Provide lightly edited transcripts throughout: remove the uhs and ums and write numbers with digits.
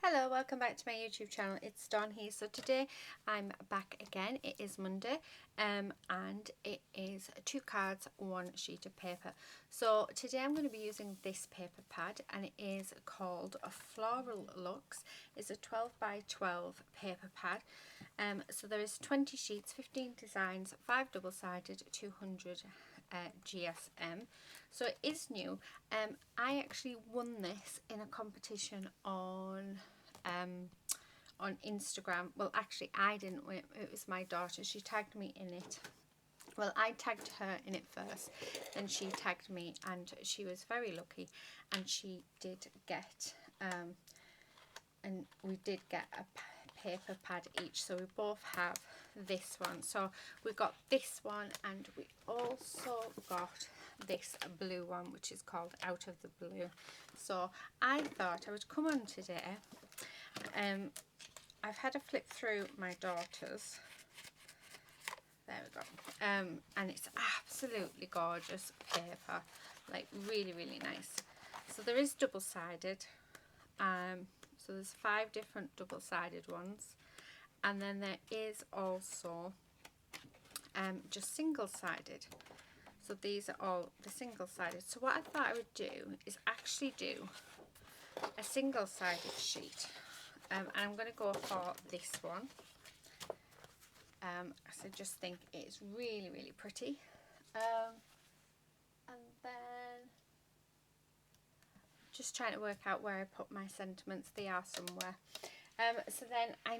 Hello, welcome back to my YouTube channel. It's Dawn here. So today I'm back again. It is Monday and it is 2 cards, 1 sheet of paper. So today I'm going to be using this paper pad and it is called a Floral Lux. It's a 12 by 12 paper pad. So there is 20 sheets, 15 designs, 5 double-sided, 200 GSM. So it is new. I actually won this in a competition on Instagram. Well, actually I didn't win it was my daughter. She tagged me in it. Well, I tagged her in it first, then she tagged me, and she was very lucky, and she did get and we did get a paper pad each. So we both have this one. So we got this one, and we also got this blue one, which is called Out of the Blue. So I thought I would come on today. I've had a flip through my daughter's. There we go. And it's absolutely gorgeous paper, like really nice. So there is double-sided. So there's 5 different double-sided ones, and then there is also just single-sided. So these are all the single-sided. So what I thought I would do is actually do a single-sided sheet, and I'm going to go for this one. So I just think it's really pretty. And then just trying to work out where I put my sentiments. They are somewhere. So then I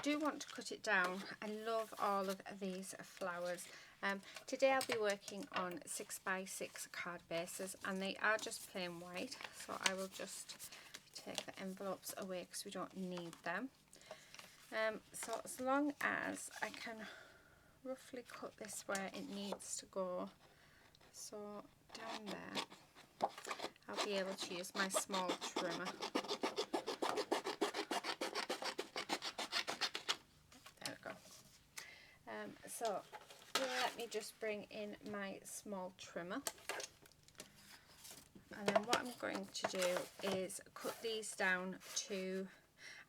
do want to cut it down. I love all of these flowers. Today I'll be working on 6 by 6 card bases, and they are just plain white. So I will just take the envelopes away because we don't need them. So as long as I can roughly cut this where it needs to go, so down there, I'll be able to use my small trimmer. There we go. So let me just bring in my small trimmer, and then what I'm going to do is cut these down to,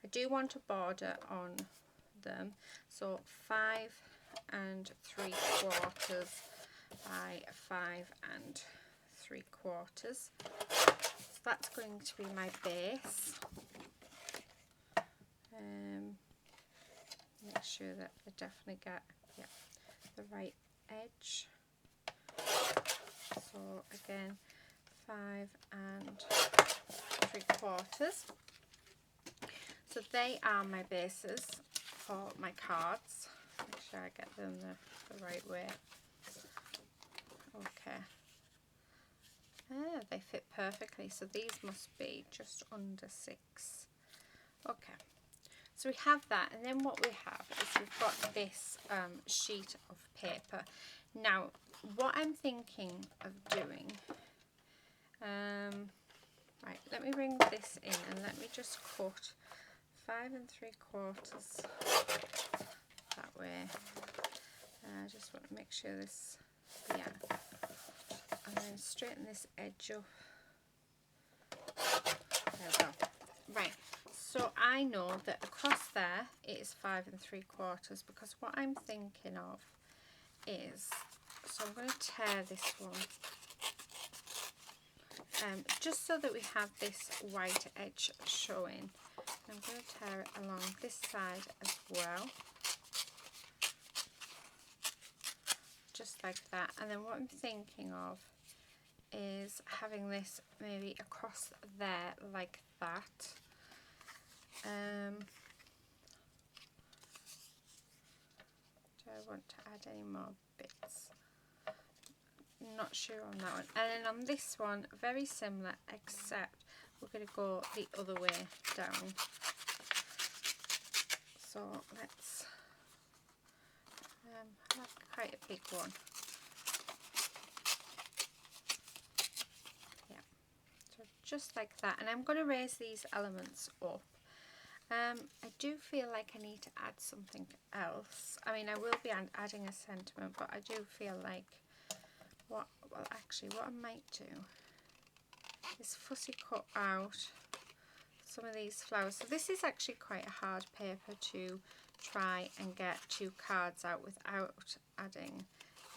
I do want a border on them, so 5 3/4 by 5 3/4. So that's going to be my base. Make sure that I definitely get the right edge. So again, 5 3/4. So they are my bases for my cards. Make sure I get them the right way. Okay. They fit perfectly. So these must be just under 6. Okay. So we have that, and then what we have is we've got this sheet of paper. Now, what I'm thinking of doing, right, let me bring this in and let me just cut 5 3/4 that way. I just want to make sure this, and then straighten this edge up. There we go. Right. So I know that across there it is 5 3/4, because what I'm thinking of is, so I'm going to tear this one, just so that we have this white edge showing. I'm going to tear it along this side as well, just like that. And then what I'm thinking of is having this maybe across there like that. Do I want to add any more bits? Not sure on that one. And then on this one, very similar, except we're going to go the other way down. So let's have quite a big one. Yeah, so just like that. And I'm going to raise these elements up. I do feel like I need to add something else. I mean, I will be adding a sentiment, but I do feel like what I might do is fussy cut out some of these flowers. So this is actually quite a hard paper to try and get 2 cards out without adding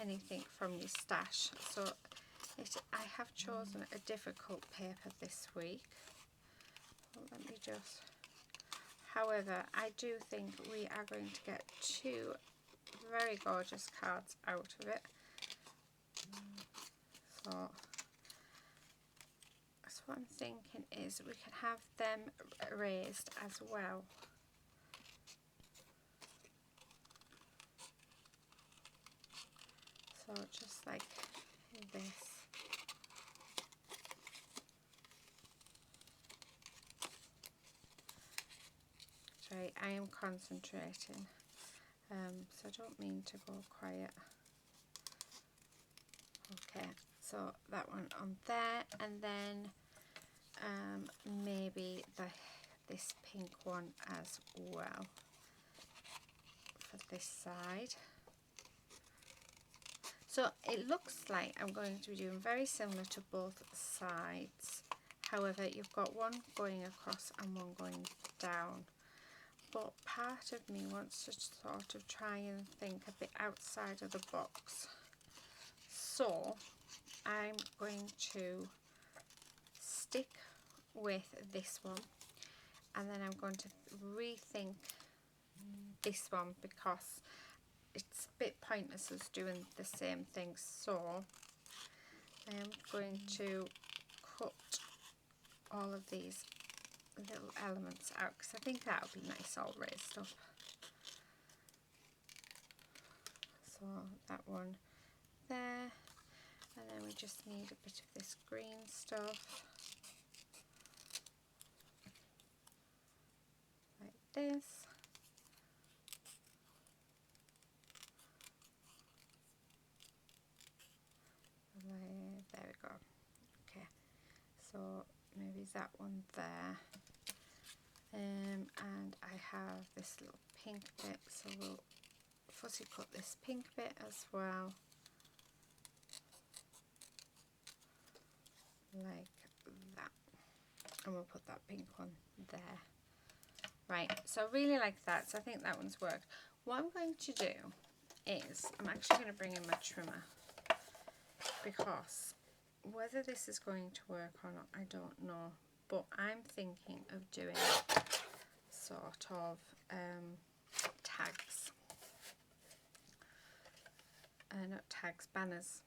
anything from your stash. So I have chosen a difficult paper this week. Well, let me just... However, I do think we are going to get 2 very gorgeous cards out of it. So what I'm thinking is we can have them raised as well. So just like this. Sorry, I am concentrating, so I don't mean to go quiet. Okay, so that one on there, and then maybe this pink one as well for this side. So it looks like I'm going to be doing very similar to both sides. However, you've got one going across and one going down. But part of me wants to sort of try and think a bit outside of the box. So I'm going to stick with this one, and then I'm going to rethink this one because it's a bit pointless as doing the same thing. So I am going to cut all of these little elements out because I think that would be nice all raised up. So that one there, and then we just need a bit of this green stuff like this. There we go. Okay, so maybe that one there, and I have this little pink bit, so we'll fussy cut this pink bit as well, like that, and we'll put that pink one there. Right, so I really like that, so I think that one's worked. What I'm going to do is I'm actually going to bring in my trimmer, because whether this is going to work or not, I don't know, but I'm thinking of doing sort of tags, not tags, banners.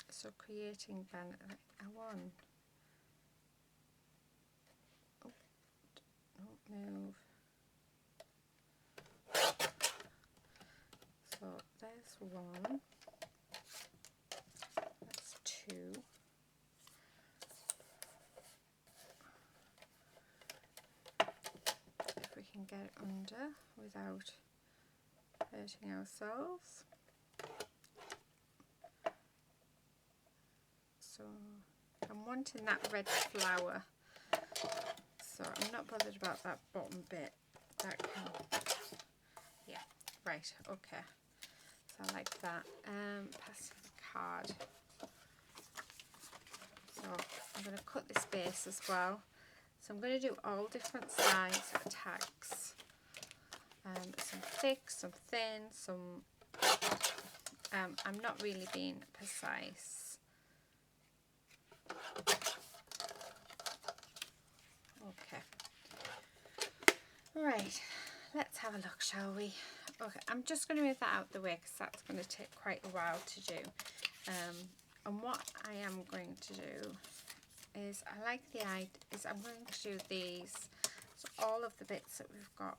So creating banner, I want, oh, don't move. So there's one, that's 2. If we can get it under without hurting ourselves. So I'm wanting that red flower, so I'm not bothered about that bottom bit. That can, yeah, right, okay. So I like that. Pass the card. So I'm going to cut this base as well. So I'm going to do all different size tags. Some thick, some thin, some... I'm not really being precise. Okay. Right, let's have a look, shall we? Okay, I'm just going to move that out of the way because that's going to take quite a while to do. And what I am going to do is, I like the idea, is I'm going to do these, so all of the bits that we've got,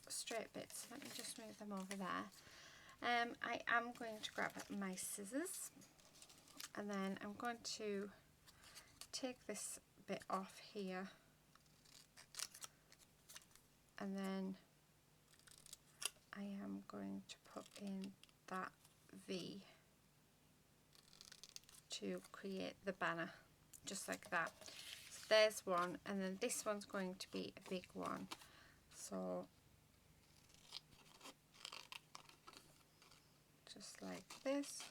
straight bits. Let me just move them over there. I am going to grab my scissors, and then I'm going to take this bit off here, and then I am going to put in that V to create the banner, just like that. So there's one, and then this one's going to be a big one, so just like this,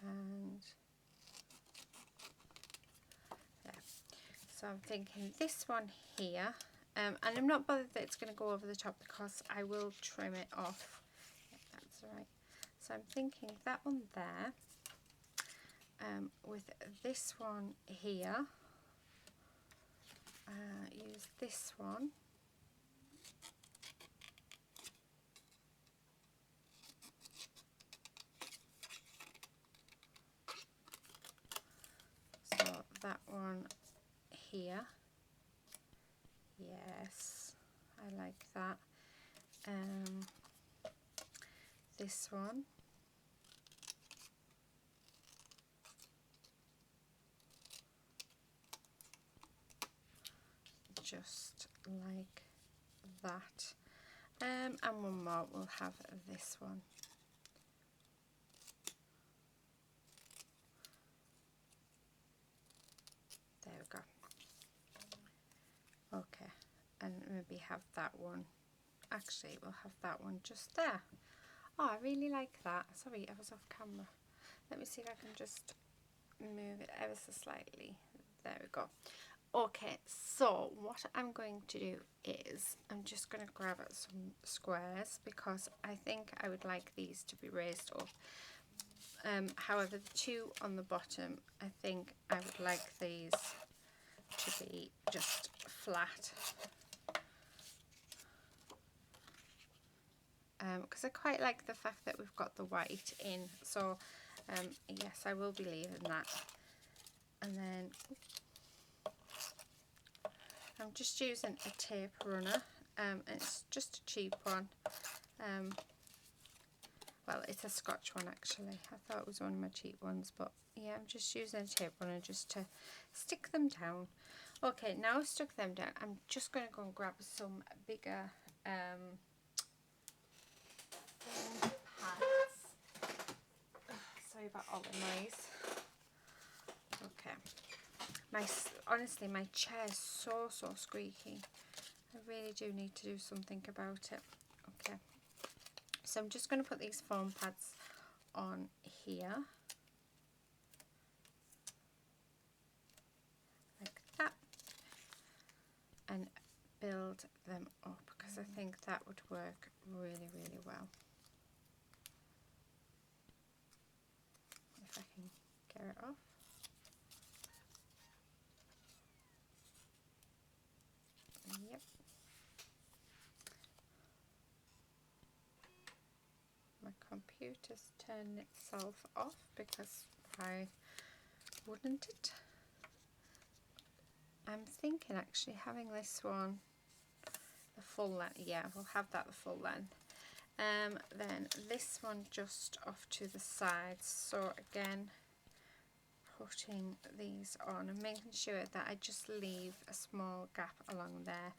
and there. So So I'm thinking this one here, and I'm not bothered that it's going to go over the top because I will trim it off. Yeah, that's right. So I'm thinking that one there, with this one here, use this one. So that one here, yes, I like that. This one, just like that. And one more, we'll have this one. There we go. Okay, and maybe have that one. Actually, we'll have that one just there. Oh, I really like that. Sorry, I was off camera. Let me see if I can just move it ever so slightly. There we go. Okay, so what I'm going to do is I'm just going to grab some squares because I think I would like these to be raised up. However, the two on the bottom, I think I would like these to be just flat. Because I quite like the fact that we've got the white in. So, yes, I will be leaving that. And then I'm just using a tape runner, and it's just a cheap one. Well, it's a Scotch one actually. I thought it was one of my cheap ones, but yeah, I'm just using a tape runner just to stick them down. Okay, now I've stuck them down, I'm just going to go and grab some bigger pads. Sorry about all the noise. Okay. Honestly, my chair is so squeaky. I really do need to do something about it. Okay. So I'm just going to put these foam pads on here. Like that. And build them up because I think that would work really well. If I can get it off. Yep. My computer's turned itself off because why wouldn't it? I'm thinking actually having this one the full length. Yeah, we'll have that the full length. Then this one just off to the sides. So again, putting these on and making sure that I just leave a small gap along there.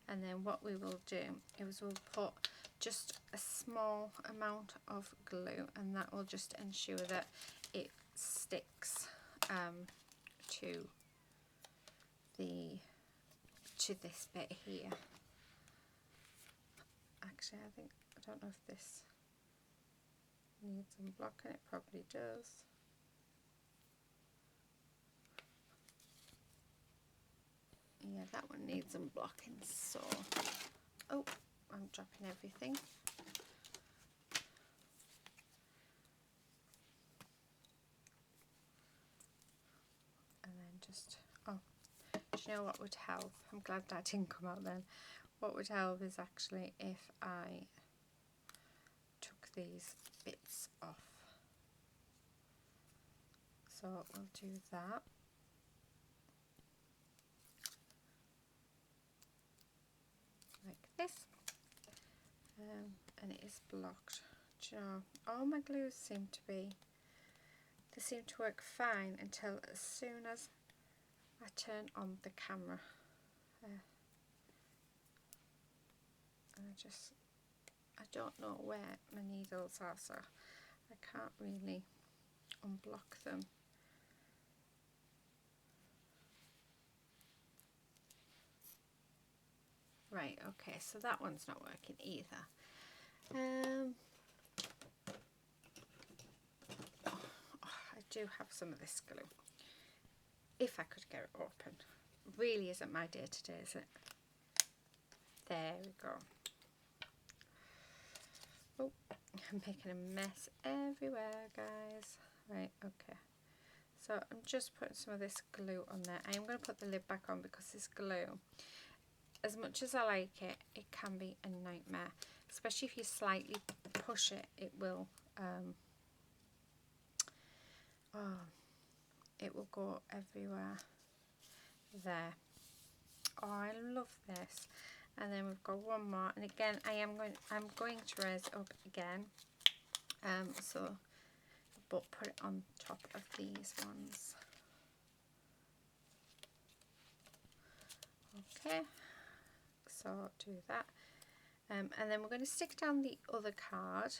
And then what we will do is we'll put just a small amount of glue, and that will just ensure that it sticks to this bit here. Actually, I don't know if this needs unblocking. It probably does. Yeah, that one needs unblocking. So, oh, I'm dropping everything. And then just, oh, do you know what would help? I'm glad that didn't come out then. What would help is actually if I took these bits off. So we'll do that. Like this. And it is blocked. Do you know, all my glues seem to work fine until as soon as I turn on the camera. And I don't know where my needles are, so I can't really unblock them. Right, okay, so that one's not working either. I do have some of this glue. If I could get it open. really isn't my day to day, is it? There we go. Oh, I'm making a mess everywhere, guys. Right, okay. So I'm just putting some of this glue on there. I am going to put the lid back on because this glue, as much as I like it, it can be a nightmare. Especially if you slightly push it, it will it will go everywhere. There. Oh, I love this. And then we've got one more, and again I'm going to raise it up again, but put it on top of these ones. Okay, so do that, and then we're going to stick down the other card,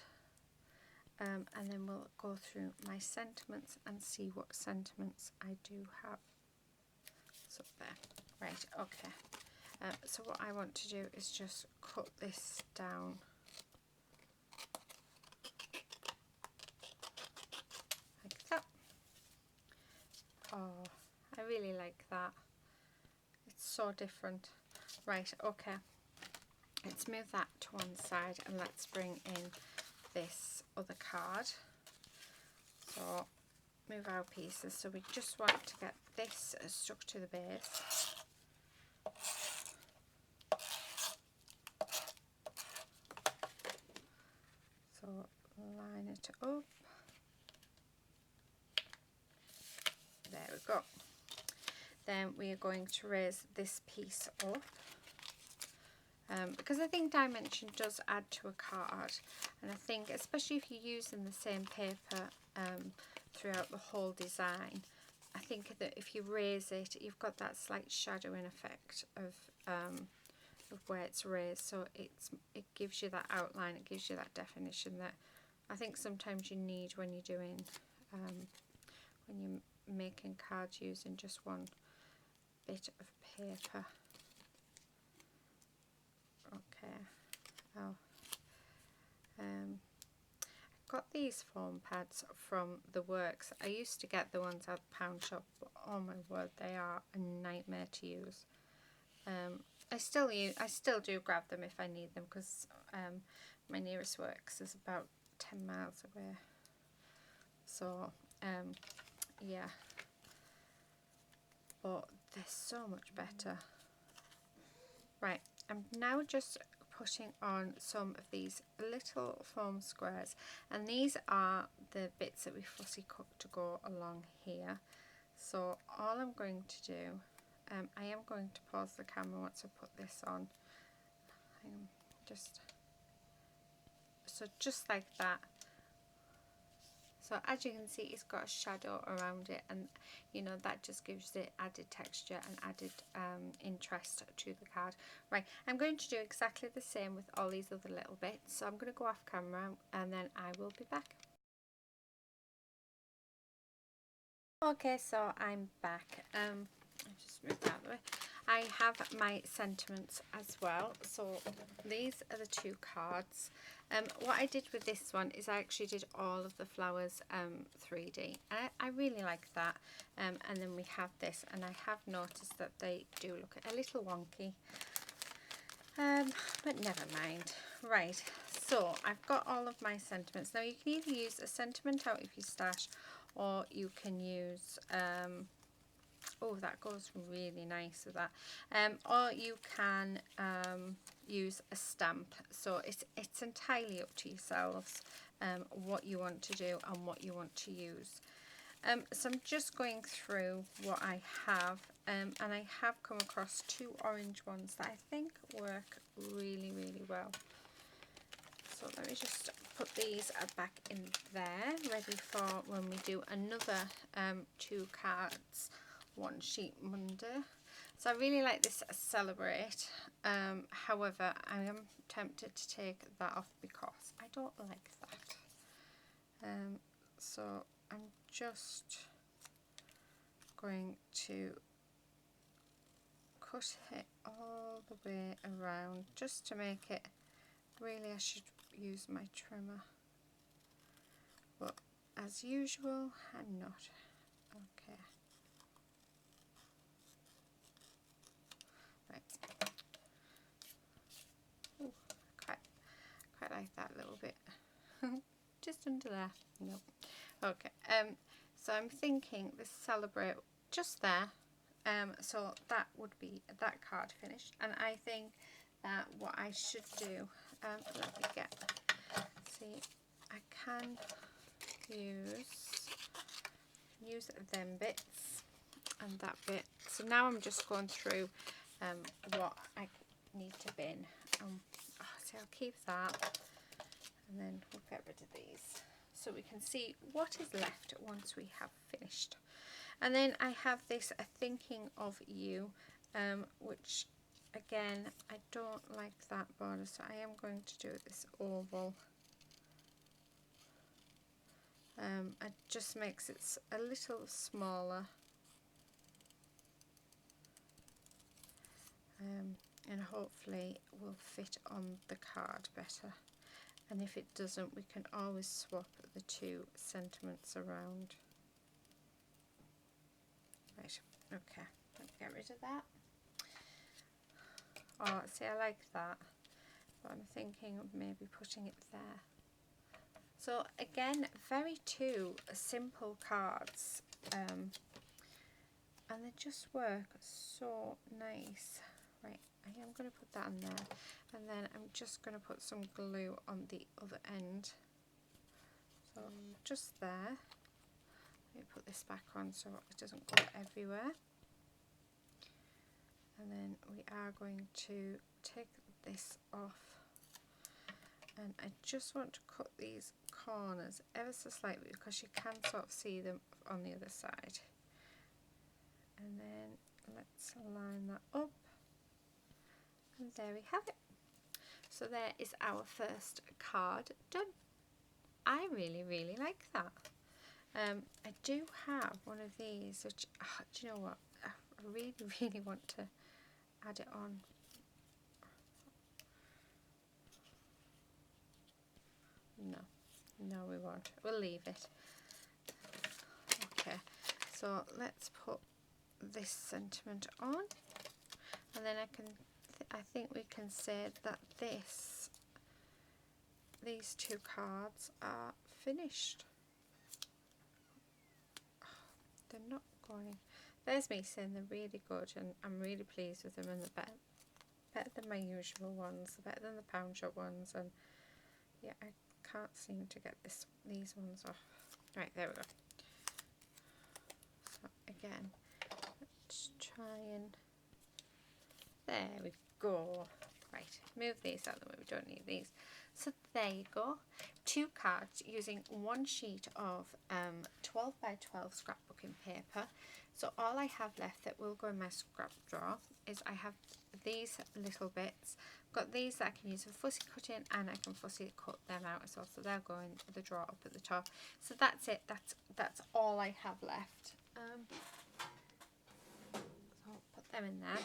and then we'll go through my sentiments and see what sentiments I do have. So there, right, okay. So what I want to do is just cut this down. Like that. Oh, I really like that. It's so different. Right, okay. Let's move that to one side and let's bring in this other card. So move our pieces. So we just want to get this stuck to the base. So line it up. There we go. Then we are going to raise this piece up. Because I think dimension does add to a card, and I think especially if you're using the same paper throughout the whole design, I think that if you raise it, you've got that slight shadowing effect of where it's raised, so it gives you that outline, it gives you that definition that I think sometimes you need when you're doing when you're making cards using just one bit of paper. Okay. Oh. I got these foam pads from The Works. I used to get the ones at the pound shop, but oh my word, they are a nightmare to use. I still do grab them if I need them, because my nearest Works is about 10 miles away. So yeah, but they're so much better. Right, I'm now just putting on some of these little foam squares, and these are the bits that we fussy cut to go along here. So all I'm going to do, I am going to pause the camera once I put this on. Just like that. So as you can see, it's got a shadow around it, and you know, that just gives it added texture and added interest to the card. Right, I'm going to do exactly the same with all these other little bits, so I'm going to go off camera and then I will be back. Okay, so I'm back. I'll just move that out of the way. I have my sentiments as well. So these are the two cards. What I did with this one is I actually did all of the flowers 3D. I really like that. And then we have this, and I have noticed that they do look a little wonky. But never mind. Right, so I've got all of my sentiments. Now you can either use a sentiment out of your stash, or you can use oh, that goes really nice with that, or you can use a stamp. So it's entirely up to yourselves what you want to do and what you want to use. So I'm just going through what I have, and I have come across two orange ones that I think work really, really well. So let me just put these back in there, ready for when we do another 2 cards, 1 sheet Monday. So I really like this Celebrate. However, I am tempted to take that off because I don't like that. So I'm just going to cut it all the way around just to make it, really I should use my trimmer, but as usual I'm not. Okay, just under there. No. Okay. So I'm thinking this celebrate just there. So that would be that card finished, and I think that what I should do, let me get, see, I can use them bits and that bit. So now I'm just going through what I need to bin. So I'll keep that, and then we'll get rid of these so we can see what is left once we have finished. And then I have this Thinking of You, which again, I don't like that border, so I am going to do this oval. It just makes it a little smaller, and hopefully will fit on the card better. And if it doesn't, we can always swap the two sentiments around. Right, okay, let's get rid of that. Oh, see, I like that, but I'm thinking of maybe putting it there. So again, very two simple cards, and they just work so nice. Right, I am going to put that in there, and then I'm just going to put some glue on the other end. So just there. Let me put this back on so it doesn't go everywhere. And then we are going to take this off, and I just want to cut these corners ever so slightly because you can sort of see them on the other side. And then let's line that up, and there we have it. So there is our first card done. I really like that. I do have one of these, which, do you know what, I really want to add it on. No, we won't. We'll leave it. Okay, so let's put this sentiment on, and then I think we can say that these two cards are finished. They're not going. There's me saying they're really good, and I'm really pleased with them, and they're better than my usual ones, they're better than the pound shop ones, and yeah, I can't seem to get these ones off. Right, there we go. So again, let's try and, there we go. Right, move these out of the way, we don't need these. So there you go, two cards using one sheet of 12 by 12 scrapbooking paper. So all I have left that will go in my scrap drawer is I have these little bits. Got these that I can use for fussy cutting, and I can fussy cut them out as well. So they'll go in the drawer up at the top. So that's it. That's all I have left. So I'll put them in there.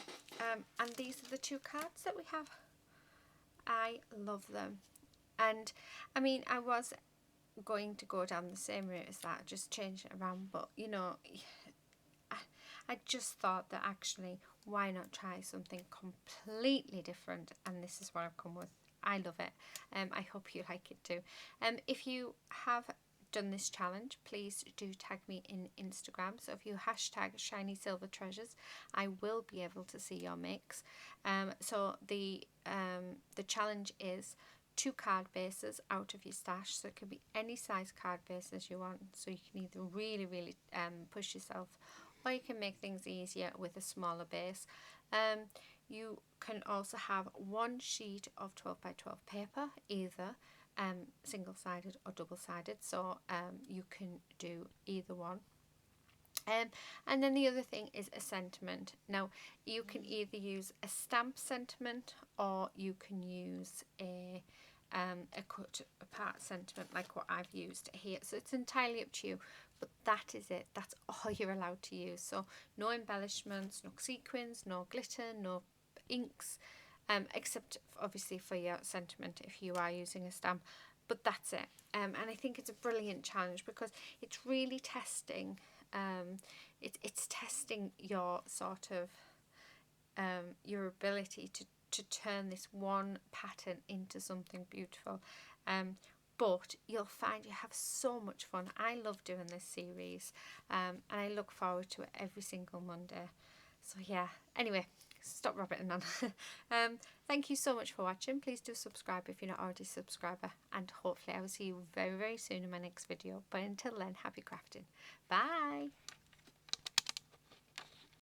And these are the two cards that we have. I love them. And I mean, I was going to go down the same route as that, just change it around, but you know, I just thought that actually, why not try something completely different? And this is what I've come with. I love it. I hope you like it too. If you have done this challenge, please do tag me in Instagram. So if you hashtag Shiny Silver Treasures, I will be able to see your mix. So the challenge is 2 card bases out of your stash, so it can be any size card bases you want, so you can either really push yourself, or you can make things easier with a smaller base. You can also have 1 sheet of 12 by 12 paper, either single-sided or double-sided, so you can do either one. And then the other thing is a sentiment. Now you can either use a stamp sentiment, or you can use a cut apart sentiment like what I've used here. So it's entirely up to you, but that is it. That's all you're allowed to use. So no embellishments, no sequins, no glitter, no inks, except obviously for your sentiment if you are using a stamp. But that's it. And I think it's a brilliant challenge because it's really testing. It's testing your sort of your ability to turn this one pattern into something beautiful. but you'll find you have so much fun. I love doing this series, and I look forward to it every single Monday. So yeah, anyway, stop rabbiting on. Thank you so much for watching. Please do subscribe if you're not already a subscriber, and hopefully I will see you very, very soon in my next video. But until then, happy crafting. Bye.